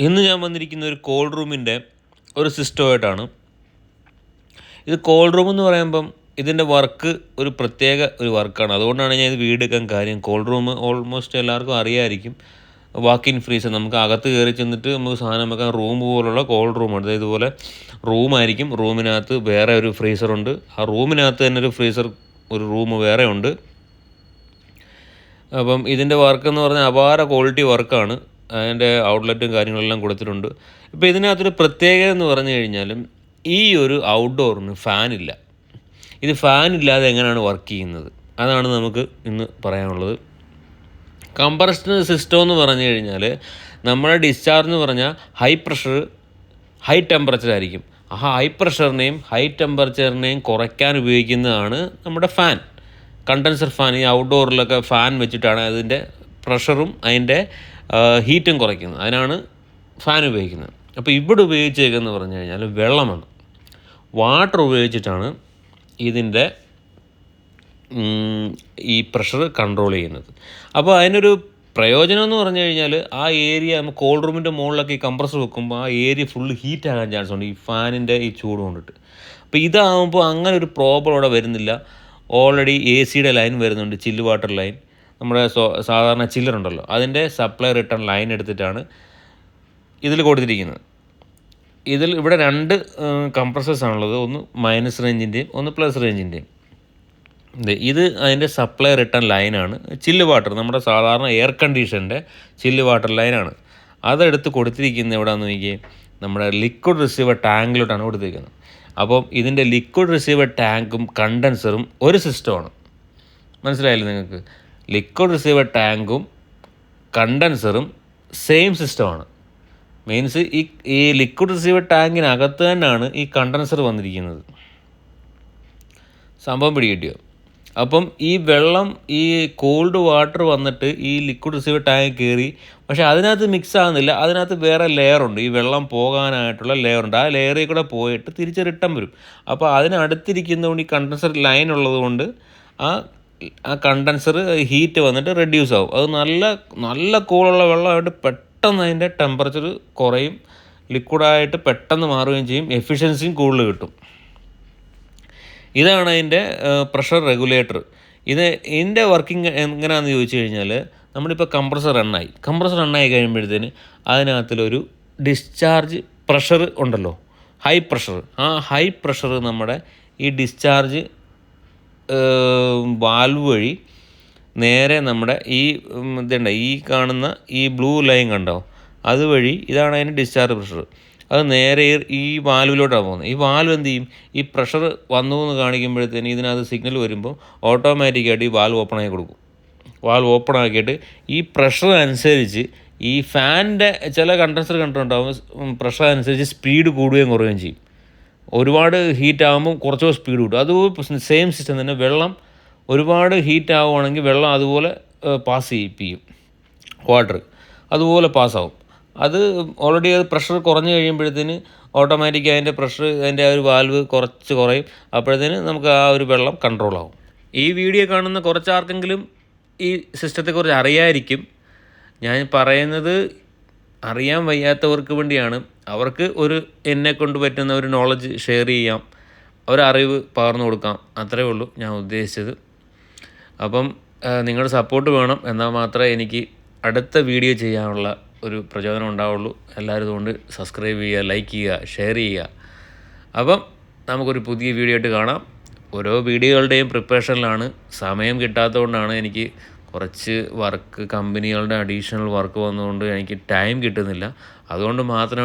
ഇന്ന് ഞാൻ വന്നിരിക്കുന്ന ഒരു കോൾഡ് റൂമിൻ്റെ ഒരു സിസ്റ്റമായിട്ടാണ്. ഇത് കോൾഡ് റൂം എന്ന് പറയുമ്പം ഇതിൻ്റെ വർക്ക് ഒരു പ്രത്യേക ഒരു വർക്കാണ്. അതുകൊണ്ടാണ് ഞാൻ ഇത് വീഡിയോ എടുക്കാൻ കാര്യം. കോൾഡ് റൂം ഓൾമോസ്റ്റ് എല്ലാവർക്കും അറിയാമായിരിക്കും. വാക്ക് ഇൻ ഫ്രീസർ, നമുക്ക് അകത്ത് കയറി ചെന്നിട്ട് നമുക്ക് സാധനം വെക്കാൻ റൂം പോലുള്ള കോൾഡ് റൂമാണ്. അതായത് ഇതുപോലെ റൂമായിരിക്കും, റൂമിനകത്ത് വേറെ ഒരു ഫ്രീസറുണ്ട്, ആ റൂമിനകത്ത് തന്നെ ഒരു റൂം വേറെ ഉണ്ട്. അപ്പം ഇതിൻ്റെ വർക്ക് എന്ന് പറഞ്ഞാൽ അപാര ക്വാളിറ്റി വർക്കാണ്. അതിൻ്റെ ഔട്ട്ലെറ്റും കാര്യങ്ങളെല്ലാം കൊടുത്തിട്ടുണ്ട്. ഇപ്പോൾ ഇതിനകത്തൊരു പ്രത്യേകത എന്ന് പറഞ്ഞു കഴിഞ്ഞാലും ഈ ഒരു ഔട്ട്ഡോറിന് ഫാനില്ല. ഇത് ഫാനില്ലാതെ എങ്ങനെയാണ് വർക്ക് ചെയ്യുന്നത്, അതാണ് നമുക്ക് ഇന്ന് പറയാനുള്ളത്. കംപ്രഷൻ സിസ്റ്റം എന്ന് പറഞ്ഞു കഴിഞ്ഞാൽ നമ്മുടെ ഡിസ്ചാർജ് എന്ന് പറഞ്ഞാൽ ഹൈ പ്രഷർ ഹൈ ടെമ്പറേച്ചർ ആയിരിക്കും. ആ ഹൈ പ്രഷറിനെയും ഹൈ ടെമ്പറേച്ചറിനെയും കുറയ്ക്കാൻ ഉപയോഗിക്കുന്നതാണ് നമ്മുടെ ഫാൻ, കണ്ടൻസർ ഫാൻ. ഈ ഔട്ട്ഡോറിലൊക്കെ ഫാൻ വെച്ചിട്ടാണ് അതിൻ്റെ പ്രഷറും അതിൻ്റെ ഹീറ്റും കുറയ്ക്കുന്നത്. അതിനാണ് ഫാൻ ഉപയോഗിക്കുന്നത്. അപ്പോൾ ഇവിടെ ഉപയോഗിച്ചേക്കെന്ന് പറഞ്ഞു കഴിഞ്ഞാൽ വെള്ളമാണ്, വാട്ടർ ഉപയോഗിച്ചിട്ടാണ് ഇതിൻ്റെ ഈ പ്രഷർ കൺട്രോൾ ചെയ്യുന്നത്. അപ്പോൾ അതിനൊരു പ്രയോജനം എന്ന് പറഞ്ഞു കഴിഞ്ഞാൽ ആ ഏരിയ നമുക്ക് കോൾഡ് റൂമിൻ്റെ മുകളിലൊക്കെ ഈ കംപ്രസർ വെക്കുമ്പോൾ ആ ഏരിയ ഫുള്ള് ഹീറ്റ് ആകാൻ ചാൻസ് ഉണ്ട് ഈ ഫാനിൻ്റെ ഈ ചൂട് കൊണ്ടിട്ട്. അപ്പോൾ ഇതാകുമ്പോൾ അങ്ങനെ ഒരു പ്രോബ്ലം അവിടെ വരുന്നില്ല. ഓൾറെഡി AC ലൈൻ വരുന്നുണ്ട്, ചില്ല് വാട്ടർ ലൈൻ. നമ്മുടെ സാധാരണ ചില്ലറുണ്ടല്ലോ അതിൻ്റെ സപ്ലൈ റിട്ടേൺ ലൈൻ എടുത്തിട്ടാണ് ഇതിൽ കൊടുത്തിരിക്കുന്നത്. ഇവിടെ 2 കംപ്രസേഴ്സാണുള്ളത്, ഒന്ന് മൈനസ് റേഞ്ചിൻ്റെയും ഒന്ന് പ്ലസ് റേഞ്ചിൻ്റെയും. ഇത് അതിൻ്റെ സപ്ലൈ റിട്ടേൺ ലൈനാണ്. ചില്ല് വാട്ടർ, നമ്മുടെ സാധാരണ എയർ കണ്ടീഷൻ്റെ ചില്ല് വാട്ടർ ലൈനാണ്. അതെടുത്ത് കൊടുത്തിരിക്കുന്നത് എവിടെയാണെന്ന് നോക്കിയേ, നമ്മുടെ ലിക്വിഡ് റിസീവർ ടാങ്കിലോട്ടാണ് കൊടുത്തിരിക്കുന്നത്. അപ്പം ഇതിൻ്റെ ലിക്വിഡ് റിസീവർ ടാങ്കും കണ്ടൻസറും ഒരു സിസ്റ്റമാണ്. മനസ്സിലായില്ലേ നിങ്ങൾക്ക്? ലിക്വിഡ് റിസീവർ ടാങ്കും കണ്ടൻസറും സെയിം സിസ്റ്റമാണ്. മീൻസ് ഈ ലിക്വിഡ് റിസീവർ ടാങ്കിനകത്ത് തന്നെയാണ് ഈ കണ്ടൻസർ വന്നിരിക്കുന്നത്. സംഭവം പിടികിട്ടിയോ? അപ്പം ഈ വെള്ളം, ഈ കോൾഡ് വാട്ടർ വന്നിട്ട് ഈ ലിക്വിഡ് റിസീവർ ടാങ്ക് കയറി, പക്ഷേ അതിനകത്ത് മിക്സ് ആകുന്നില്ല. അതിനകത്ത് വേറെ ലെയറുണ്ട്, ഈ വെള്ളം പോകാനായിട്ടുള്ള ലെയറുണ്ട്. ആ ലെയറിൽ കൂടെ പോയിട്ട് തിരിച്ച് റിട്ടേൺ വരും. അപ്പോൾ അതിനടുത്തിരിക്കുന്നതുകൊണ്ട് ഈ കണ്ടൻസർ ലൈൻ ഉള്ളത് കൊണ്ട് ആ കണ്ടൻസർ ഹീറ്റ് വന്നിട്ട് റെഡ്യൂസ് ആവും. അത് നല്ല കൂളുള്ള വെള്ളമായിട്ട് പെട്ടെന്ന് അതിൻ്റെ ടെമ്പറേച്ചർ കുറയും, ലിക്വിഡായിട്ട് പെട്ടെന്ന് മാറുകയും ചെയ്യും, എഫിഷ്യൻസിയും കൂടുതൽ കിട്ടും. ഇതാണ് അതിൻ്റെ പ്രഷർ റെഗുലേറ്റർ. ഇതിൻ്റെ വർക്കിംഗ് എങ്ങനെയാണെന്ന് ചോദിച്ചു കഴിഞ്ഞാൽ, നമ്മളിപ്പോൾ കംപ്രസർ റണ്ണായി കഴിയുമ്പോഴത്തേന് അതിനകത്തിലൊരു ഡിസ്ചാർജ് പ്രഷർ ഉണ്ടല്ലോ, ഹൈ പ്രഷർ. ആ ഹൈ പ്രഷർ നമ്മുടെ ഈ ഡിസ്ചാർജ് വാൽവ് വഴി നേരെ നമ്മുടെ ഈ കാണുന്ന ഈ ബ്ലൂ ലൈൻ കണ്ടോ, അതുവഴി, ഇതാണ് അതിൻ്റെ ഡിസ്ചാർജ് പ്രഷർ. അത് നേരെ ഈ വാൽവിലോട്ടാണ് പോകുന്നത്. ഈ വാൽവ് എന്ത് ചെയ്യും, ഈ പ്രഷർ വന്നു എന്ന് കാണിക്കുമ്പോഴത്തേന് ഇതിനകത്ത് സിഗ്നൽ വരുമ്പോൾ ഓട്ടോമാറ്റിക്കായിട്ട് ഈ വാൽവ് ഓപ്പൺ ആക്കി കൊടുക്കും. വാൽവ് ഓപ്പൺ ആക്കിയിട്ട് ഈ പ്രഷർ അനുസരിച്ച് ഈ ഫാനിൻ്റെ ചില കണ്ടൻസർ കണ്ടിട്ടുണ്ടാകും, പ്രഷർ അനുസരിച്ച് സ്പീഡ് കൂടുകയും കുറയുകയും ചെയ്യും. ഒരുപാട് ഹീറ്റ് ആകുമ്പോൾ കുറച്ച് സ്പീഡ് കൂടും. അത് സെയിം സിസ്റ്റം തന്നെ. വെള്ളം ഒരുപാട് ഹീറ്റ് ആവുകയാണെങ്കിൽ വെള്ളം അതുപോലെ പാസ് ചെയ്യിപ്പിക്കും, വാട്ടർ അതുപോലെ പാസ്സാവും. അത് ഓൾറെഡി പ്രഷർ കുറഞ്ഞ് കഴിയുമ്പോഴത്തേന് ഓട്ടോമാറ്റിക് അതിൻ്റെ പ്രഷർ, അതിൻ്റെ ആ ഒരു വാൽവ് കുറയും. അപ്പോഴത്തേന് നമുക്ക് ആ ഒരു വെള്ളം കൺട്രോൾ ആവും. ഈ വീഡിയോ കാണുന്ന കുറച്ചാർക്കെങ്കിലും ഈ സിസ്റ്റത്തെക്കുറിച്ച് അറിയായിരിക്കും. ഞാൻ പറയുന്നത് അറിയാൻ വയ്യാത്തവർക്ക് വേണ്ടിയാണ്. അവർക്ക് എന്നെക്കൊണ്ട് പറ്റുന്ന ഒരു നോളജ് ഷെയർ ചെയ്യാം, ഒരറിവ് പകർന്നു കൊടുക്കാം, അത്രയേ ഉള്ളൂ ഞാൻ ഉദ്ദേശിച്ചത്. അപ്പം നിങ്ങളുടെ സപ്പോർട്ട് വേണം, എന്നാൽ മാത്രമേ എനിക്ക് അടുത്ത വീഡിയോ ചെയ്യാനുള്ള ഒരു പ്രചോദനം ഉണ്ടാവുള്ളൂ. എല്ലാവരും അതുകൊണ്ട് സബ്സ്ക്രൈബ് ചെയ്യുക, ലൈക്ക് ചെയ്യുക, ഷെയർ ചെയ്യുക. അപ്പം നമുക്കൊരു പുതിയ വീഡിയോ ആയിട്ട് കാണാം. ഓരോ വീഡിയോകളുടെയും പ്രിപ്പറേഷനിലാണ്. സമയം കിട്ടാത്തതുകൊണ്ടാണ്, എനിക്ക് കുറച്ച് വർക്ക്, കമ്പനികളുടെ അഡീഷണൽ വർക്ക് വന്നതുകൊണ്ട് എനിക്ക് ടൈം കിട്ടുന്നില്ല. അതുകൊണ്ട് മാത്രം